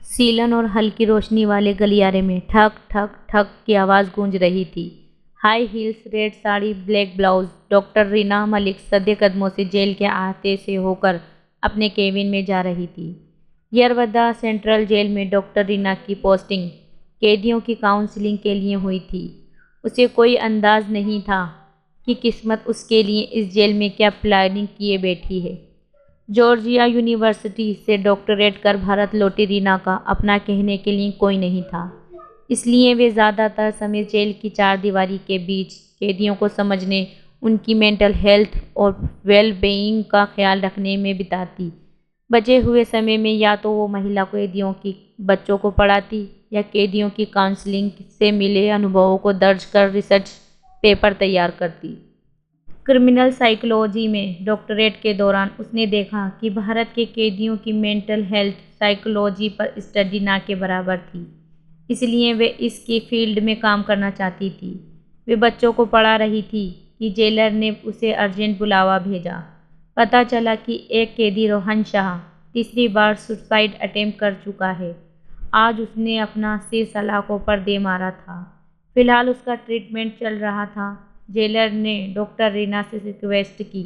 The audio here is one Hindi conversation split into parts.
सीलन और हल्की रोशनी वाले गलियारे में ठक ठक ठक की आवाज़ गूंज रही थी। High heels, red sari, black blouse. Doctor Reena Malik सधे कदमों से जेल के अहाते से होकर अपने केबिन में जा रही थी। यरवदा सेंट्रल जेल में डॉक्टर रीना की पोस्टिंग कैदियों की काउंसलिंग के लिए हुई थी। उसे कोई अंदाज नहीं था कि किस्मत उसके लिए इस जेल में क्या प्लानिंग किए बैठी है। जॉर्जिया यूनिवर्सिटी से डॉक्टरेट कर भारत लौटी रीना का अपना कहने के लिए कोई नहीं था, इसलिए वे ज़्यादातर समय जेल की चारदीवारी के बीच कैदियों को समझने, उनकी मेंटल हेल्थ और वेल बीइंग का ख्याल रखने में बिताती। बचे हुए समय में या तो वो महिला कैदियों की बच्चों को पढ़ाती या कैदियों की काउंसलिंग से मिले अनुभवों को दर्ज कर रिसर्च पेपर तैयार करती। क्रिमिनल साइकोलॉजी में डॉक्टरेट के दौरान उसने देखा कि भारत के कैदियों की मेंटल हेल्थ साइकोलॉजी पर स्टडी ना के बराबर थी, इसलिए वे इसकी फील्ड में काम करना चाहती थी। वे बच्चों को पढ़ा रही थी कि जेलर ने उसे अर्जेंट बुलावा भेजा। पता चला कि एक कैदी रोहन शाह तीसरी बार सुसाइड अटेम्प्ट कर चुका है। आज उसने अपना सिर सलाखों पर दे मारा था। फिलहाल उसका ट्रीटमेंट चल रहा था। जेलर ने डॉक्टर रीना से रिक्वेस्ट की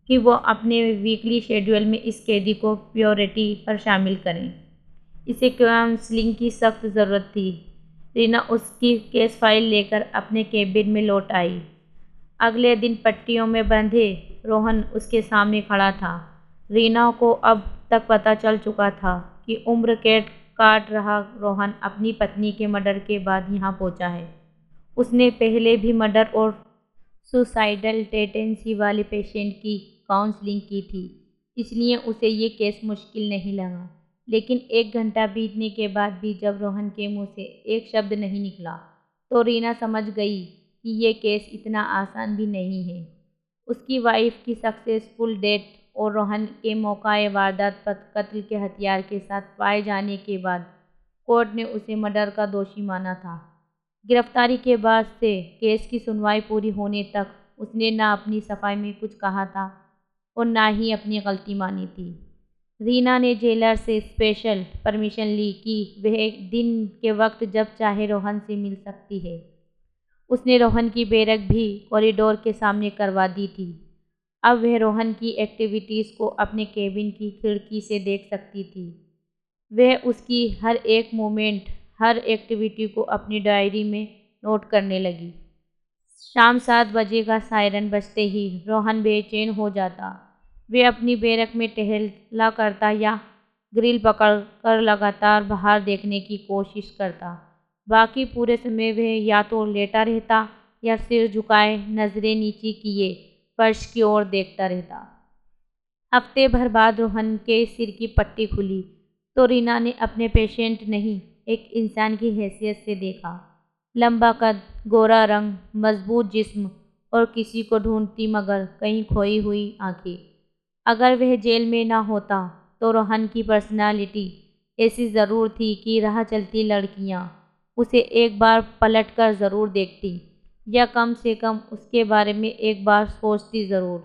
कि वो अपने वीकली शेड्यूल में इस कैदी को प्योरिटी पर शामिल करें। इसे काउंसलिंग की सख्त ज़रूरत थी। रीना उसकी केस फाइल लेकर अपने केबिन में लौट आई। अगले दिन पट्टियों में बंधे रोहन उसके सामने खड़ा था। रीना को अब तक पता चल चुका था कि उम्र कैद काट रहा रोहन अपनी पत्नी के मर्डर के बाद यहाँ पहुँचा है। उसने पहले भी मर्डर और सुसाइडल टेंडेंसी वाले पेशेंट की काउंसलिंग की थी, इसलिए उसे ये केस मुश्किल नहीं लगा। लेकिन 1 घंटा बीतने के बाद भी जब रोहन के मुंह से एक शब्द नहीं निकला, तो रीना समझ गई कि ये केस इतना आसान भी नहीं है। उसकी वाइफ की सक्सेसफुल डेथ और रोहन के मौकाए वारदात पर कत्ल के हथियार के साथ पाए जाने के बाद कोर्ट ने उसे मर्डर का दोषी माना था। गिरफ्तारी के बाद से केस की सुनवाई पूरी होने तक उसने ना अपनी सफाई में कुछ कहा था और ना ही अपनी गलती मानी थी। रीना ने जेलर से स्पेशल परमिशन ली कि वह दिन के वक्त जब चाहे रोहन से मिल सकती है। उसने रोहन की बैरक भी कॉरिडोर के सामने करवा दी थी। अब वह रोहन की एक्टिविटीज़ को अपने केबिन की खिड़की से देख सकती थी। वह उसकी हर एक मोमेंट, हर एक्टिविटी को अपनी डायरी में नोट करने लगी। शाम 7 बजे का सायरन बजते ही रोहन बेचैन हो जाता। वे अपनी बैरक में टहला करता या ग्रिल पकड़कर लगातार बाहर देखने की कोशिश करता। बाकी पूरे समय वह या तो लेटा रहता या सिर झुकाए नजरें नीचे किए फर्श की ओर देखता रहता। हफ्ते भर बाद रोहन के सिर की पट्टी खुली तो रीना ने अपने पेशेंट नहीं, एक इंसान की हैसियत से देखा। लंबा कद, गोरा रंग, मजबूत जिस्म और किसी को ढूंढती मगर कहीं खोई हुई आंखें। अगर वह जेल में ना होता तो रोहन की पर्सनालिटी ऐसी ज़रूर थी कि राह चलती लड़कियां उसे एक बार पलट कर ज़रूर देखती या कम से कम उसके बारे में एक बार सोचती ज़रूर।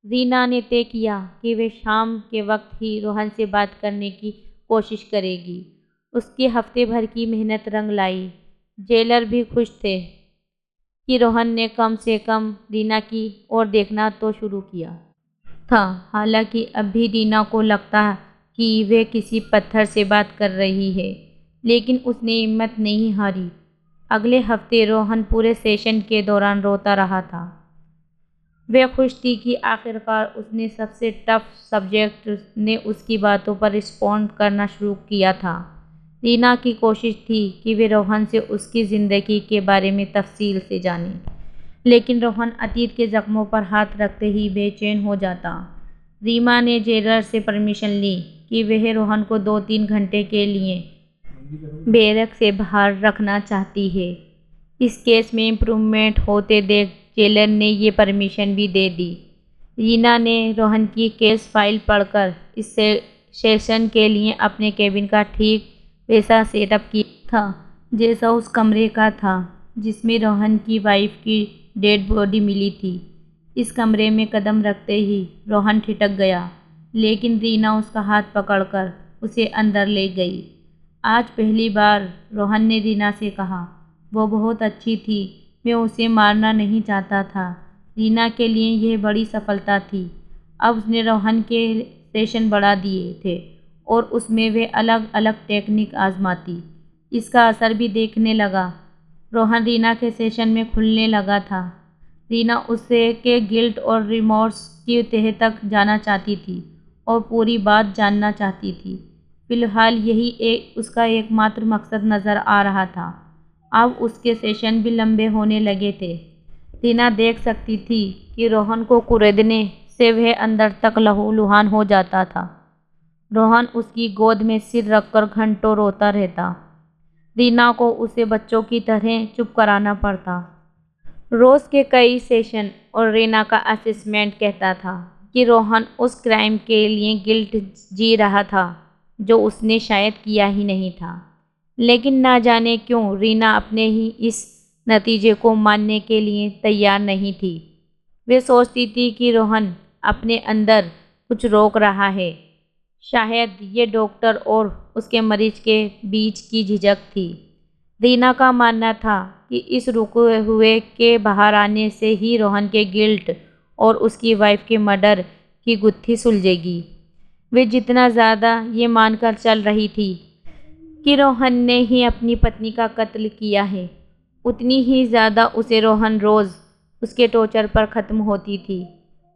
रीना ने तय किया कि वे शाम के वक्त ही रोहन से बात करने की कोशिश करेगी। उसके हफ्ते भर की मेहनत रंग लाई। जेलर भी खुश थे कि रोहन ने कम से कम रीना की ओर देखना तो शुरू किया था। हालांकि अब भी रीना को लगता कि वे किसी पत्थर से बात कर रही है, लेकिन उसने हिम्मत नहीं हारी। अगले हफ्ते रोहन पूरे सेशन के दौरान रोता रहा था। वह खुश थी कि आखिरकार उसने सबसे टफ सब्जेक्ट ने उसकी बातों पर रिस्पॉन्ड करना शुरू किया था। रीना की कोशिश थी कि वे रोहन से उसकी ज़िंदगी के बारे में तफसील से जाने, लेकिन रोहन अतीत के ज़ख्मों पर हाथ रखते ही बेचैन हो जाता। रीमा ने जेलर से परमिशन ली कि वह रोहन को 2-3 घंटे के लिए बैरक से बाहर रखना चाहती है। इस केस में इम्प्रूवमेंट होते देख जेलर ने ये परमिशन भी दे दी। रीना ने रोहन की केस फाइल पढ़कर इस सेशन के लिए अपने केबिन का ठीक वैसा सेटअप किया था जैसा उस कमरे का था जिसमें रोहन की वाइफ की डेड बॉडी मिली थी। इस कमरे में कदम रखते ही रोहन ठिठक गया, लेकिन रीना उसका हाथ पकड़कर उसे अंदर ले गई। आज पहली बार रोहन ने रीना से कहा। वो बहुत अच्छी थी, मैं उसे मारना नहीं चाहता था। रीना के लिए यह बड़ी सफलता थी। अब उसने रोहन के सेशन बढ़ा दिए थे और उसमें वे अलग अलग टेक्निक आजमाती। इसका असर भी देखने लगा। रोहन रीना के सेशन में खुलने लगा था। रीना उससे के गिल्ट और रिमोर्स की तह तक जाना चाहती थी और पूरी बात जानना चाहती थी। फिलहाल यही उसका एकमात्र मकसद नज़र आ रहा था। अब उसके सेशन भी लंबे होने लगे थे। रीना देख सकती थी कि रोहन को कुरेदने से वह अंदर तक लहूलुहान हो जाता था। रोहन उसकी गोद में सिर रखकर घंटों रोता रहता। रीना को उसे बच्चों की तरह चुप कराना पड़ता। रोज़ के कई सेशन और रीना का असेसमेंट कहता था कि रोहन उस क्राइम के लिए गिल्ट जी रहा था जो उसने शायद किया ही नहीं था। लेकिन ना जाने क्यों रीना अपने ही इस नतीजे को मानने के लिए तैयार नहीं थी। वे सोचती थी कि रोहन अपने अंदर कुछ रोक रहा है। शायद ये डॉक्टर और उसके मरीज के बीच की झिझक थी। रीना का मानना था कि इस रुके हुए के बाहर आने से ही रोहन के गिल्ट और उसकी वाइफ के मर्डर की गुत्थी सुलझेगी। वे जितना ज़्यादा ये मानकर चल रही थी कि रोहन ने ही अपनी पत्नी का कत्ल किया है, उतनी ही ज़्यादा उसे रोहन रोज़ उसके टॉर्चर पर ख़त्म होती थी।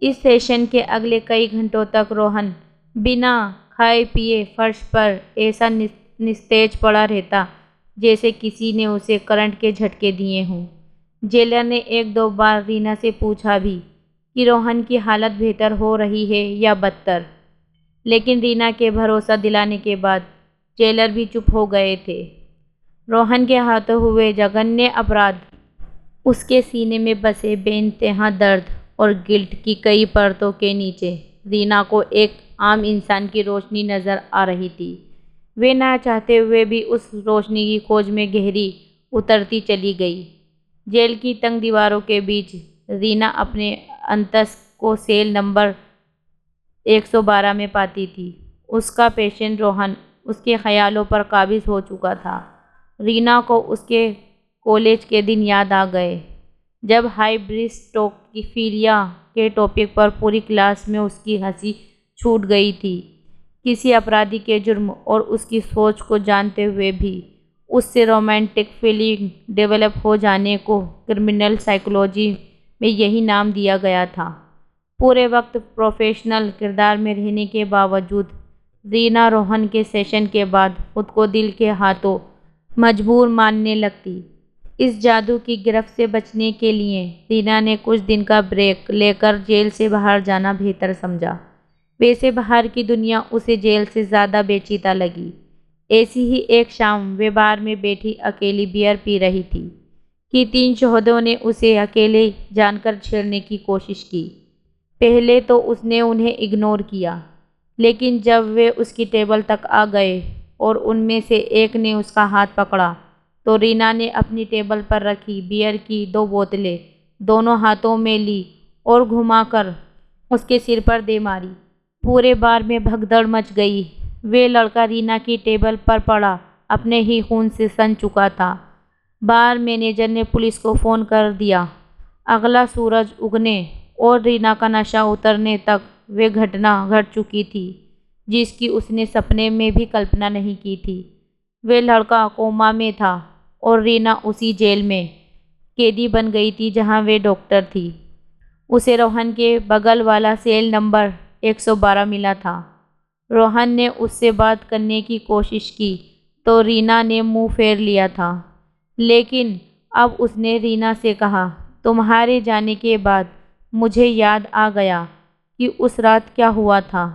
इस सेशन के अगले कई घंटों तक रोहन बिना खाए पिए फर्श पर ऐसा निस्तेज पड़ा रहता जैसे किसी ने उसे करंट के झटके दिए हों। जेलर ने एक दो बार रीना से पूछा भी कि रोहन की हालत बेहतर हो रही है या बदतर, लेकिन रीना के भरोसा दिलाने के बाद जेलर भी चुप हो गए थे। रोहन के हाथों हुए जघन्य अपराध, उसके सीने में बसे बेइंतहा दर्द और गिल्ट की कई परतों के नीचे रीना को एक आम इंसान की रोशनी नज़र आ रही थी। वे ना चाहते हुए भी उस रोशनी की खोज में गहरी उतरती चली गई। जेल की तंग दीवारों के बीच रीना अपने अंतस को सेल नंबर 112 में पाती थी। उसका पेशेंट रोहन उसके ख्यालों पर काबिज हो चुका था। रीना को उसके कॉलेज के दिन याद आ गए जब हाइब्रिस्टोफिलिया के टॉपिक पर पूरी क्लास में उसकी हंसी छूट गई थी। किसी अपराधी के जुर्म और उसकी सोच को जानते हुए भी उससे रोमांटिक फीलिंग डेवलप हो जाने को क्रिमिनल साइकोलॉजी में यही नाम दिया गया था। पूरे वक्त प्रोफेशनल किरदार में रहने के बावजूद रीना रोहन के सेशन के बाद खुद को दिल के हाथों मजबूर मानने लगती। इस जादू की गिरफ्त से बचने के लिए रीना ने कुछ दिन का ब्रेक लेकर जेल से बाहर जाना बेहतर समझा। वैसे बाहर की दुनिया उसे जेल से ज़्यादा बेचीता लगी। ऐसी ही एक शाम वे बार में बैठी अकेली बियर पी रही थी कि 3 शोहदों ने उसे अकेले जानकर छेड़ने की कोशिश की। पहले तो उसने उन्हें इग्नोर किया, लेकिन जब वे उसकी टेबल तक आ गए और उनमें से एक ने उसका हाथ पकड़ा तो रीना ने अपनी टेबल पर रखी बियर की 2 बोतलें दोनों हाथों में ली और घुमाकर उसके सिर पर दे मारी। पूरे बार में भगदड़ मच गई। वे लड़का रीना की टेबल पर पड़ा अपने ही खून से सन चुका था। बार मैनेजर ने पुलिस को फ़ोन कर दिया। अगला सूरज उगने और रीना का नशा उतरने तक वे घटना घट चुकी थी जिसकी उसने सपने में भी कल्पना नहीं की थी। वे लड़का कोमा में था और रीना उसी जेल में कैदी बन गई थी जहां वे डॉक्टर थी। उसे रोहन के बगल वाला सेल नंबर 112 मिला था। रोहन ने उससे बात करने की कोशिश की तो रीना ने मुंह फेर लिया था, लेकिन अब उसने रीना से कहा, तुम्हारे जाने के बाद मुझे याद आ गया कि उस रात क्या हुआ था।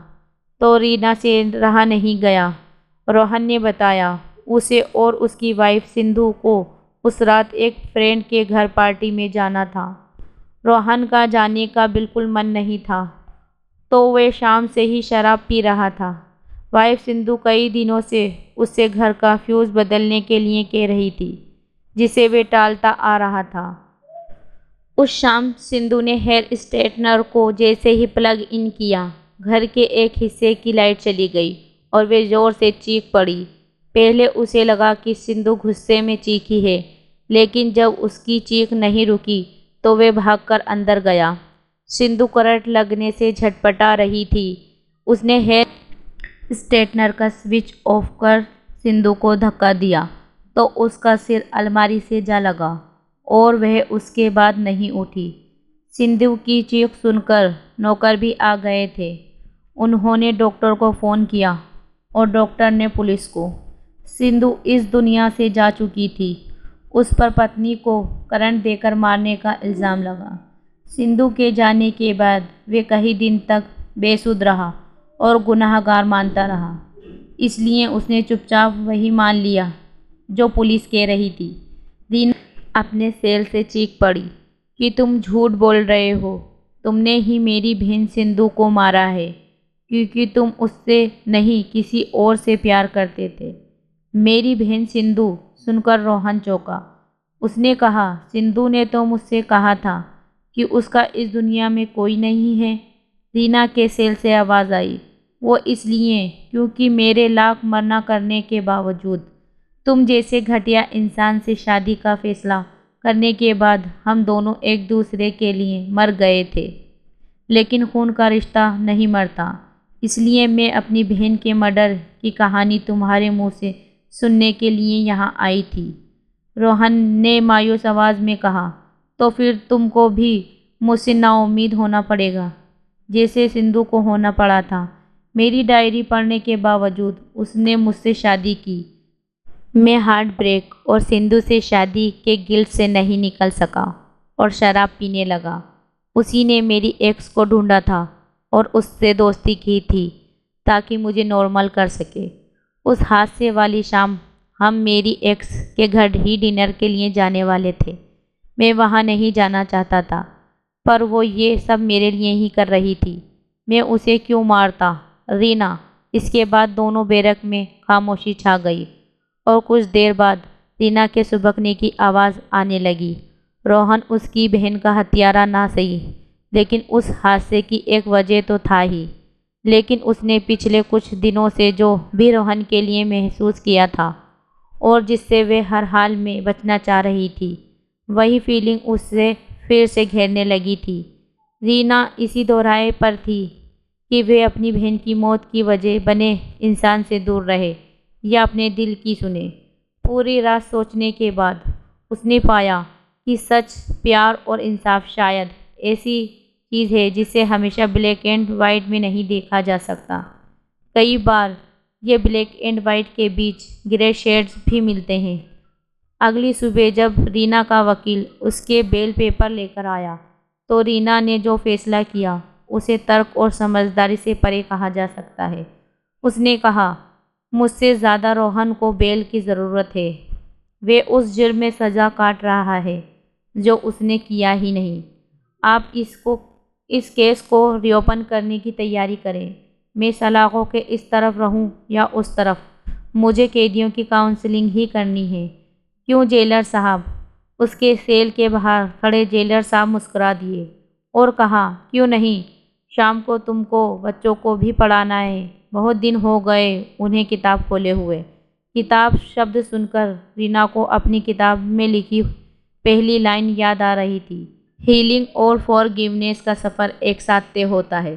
तो रीना से रहा नहीं गया। रोहन ने बताया उसे और उसकी वाइफ सिंधु को उस रात एक फ्रेंड के घर पार्टी में जाना था। रोहन का जाने का बिल्कुल मन नहीं था, तो वे शाम से ही शराब पी रहा था। वाइफ सिंधु कई दिनों से उससे घर का फ्यूज़ बदलने के लिए कह रही थी, जिसे वे टालता आ रहा था। उस शाम सिंधु ने हेयर स्ट्रेटनर को जैसे ही प्लग इन किया, घर के एक हिस्से की लाइट चली गई और वे ज़ोर से चीख पड़ी। पहले उसे लगा कि सिंधु गुस्से में चीखी है, लेकिन जब उसकी चीख नहीं रुकी तो वे भागकर अंदर गया। सिंधु करंट लगने से झटपटा रही थी। उसने हेयर स्ट्रेटनर का स्विच ऑफ कर सिंधु को धक्का दिया तो उसका सिर अलमारी से जा लगा और वह उसके बाद नहीं उठी। सिंधु की चीख सुनकर नौकर भी आ गए थे। उन्होंने डॉक्टर को फ़ोन किया और डॉक्टर ने पुलिस को। सिंधु इस दुनिया से जा चुकी थी। उस पर पत्नी को करंट देकर मारने का इल्ज़ाम लगा। सिंधु के जाने के बाद वे कई दिन तक बेसुध रहा और गुनाहगार मानता रहा। इसलिए उसने चुपचाप वही मान लिया जो पुलिस कह रही थी। रीना अपने सेल से चीख पड़ी कि तुम झूठ बोल रहे हो। तुमने ही मेरी बहन सिंधु को मारा है क्योंकि तुम उससे नहीं किसी और से प्यार करते थे। मेरी बहन सिंधु सुनकर रोहन चौंका। उसने कहा, सिंधु ने तो मुझसे कहा था कि उसका इस दुनिया में कोई नहीं है। रीना के सेल से आवाज़ आई, वो इसलिए क्योंकि मेरे लाख मना करने के बावजूद तुम जैसे घटिया इंसान से शादी का फैसला करने के बाद हम दोनों एक दूसरे के लिए मर गए थे। लेकिन खून का रिश्ता नहीं मरता। इसलिए मैं अपनी बहन के मर्डर की कहानी तुम्हारे मुंह से सुनने के लिए यहाँ आई थी। रोहन ने मायूस आवाज़ में कहा, तो फिर तुमको भी मुझसे नाउम्मीद होना पड़ेगा जैसे सिंधु को होना पड़ा था। मेरी डायरी पढ़ने के बावजूद उसने मुझसे शादी की। मैं हार्ट ब्रेक और सिंधु से शादी के गिल्ट से नहीं निकल सका और शराब पीने लगा। उसी ने मेरी एक्स को ढूंढा था और उससे दोस्ती की थी ताकि मुझे नॉर्मल कर सके। उस हादसे वाली शाम हम मेरी एक्स के घर ही डिनर के लिए जाने वाले थे। मैं वहाँ नहीं जाना चाहता था, पर वो ये सब मेरे लिए ही कर रही थी। मैं उसे क्यों मारता, रीना। इसके बाद दोनों बैरक में खामोशी छा गई और कुछ देर बाद रीना के सुबकने की आवाज़ आने लगी। रोहन उसकी बहन का हत्यारा ना सही, लेकिन उस हादसे की एक वजह तो था ही। लेकिन उसने पिछले कुछ दिनों से जो भी रोहन के लिए महसूस किया था और जिससे वे हर हाल में बचना चाह रही थी, वही फीलिंग उससे फिर से घेरने लगी थी। रीना इसी दोराहे पर थी कि वे अपनी बहन की मौत की वजह बने इंसान से दूर रहे या अपने दिल की सुने। पूरी रात सोचने के बाद उसने पाया कि सच, प्यार और इंसाफ शायद ऐसी चीज़ है जिसे हमेशा ब्लैक एंड वाइट में नहीं देखा जा सकता। कई बार ये ब्लैक एंड वाइट के बीच ग्रे शेड्स भी मिलते हैं। अगली सुबह जब रीना का वकील उसके बेल पेपर लेकर आया तो रीना ने जो फैसला किया उसे तर्क और समझदारी से परे कहा जा सकता है। उसने कहा, मुझसे ज़्यादा रोहन को बेल की ज़रूरत है। वे उस जुर्म में सज़ा काट रहा है जो उसने किया ही नहीं। आप इस केस को रीओपन करने की तैयारी करें। मैं सलाखों के इस तरफ रहूं या उस तरफ, मुझे कैदियों की काउंसलिंग ही करनी है। क्यों जेलर साहब? उसके सेल के बाहर खड़े जेलर साहब मुस्कुरा दिए और कहा, क्यों नहीं, शाम को तुमको बच्चों को भी पढ़ाना है। बहुत दिन हो गए उन्हें किताब खोले हुए। किताब शब्द सुनकर रीना को अपनी किताब में लिखी पहली लाइन याद आ रही थी, हीलिंग और फॉरगिवनेस का सफ़र एक साथ तय होता है।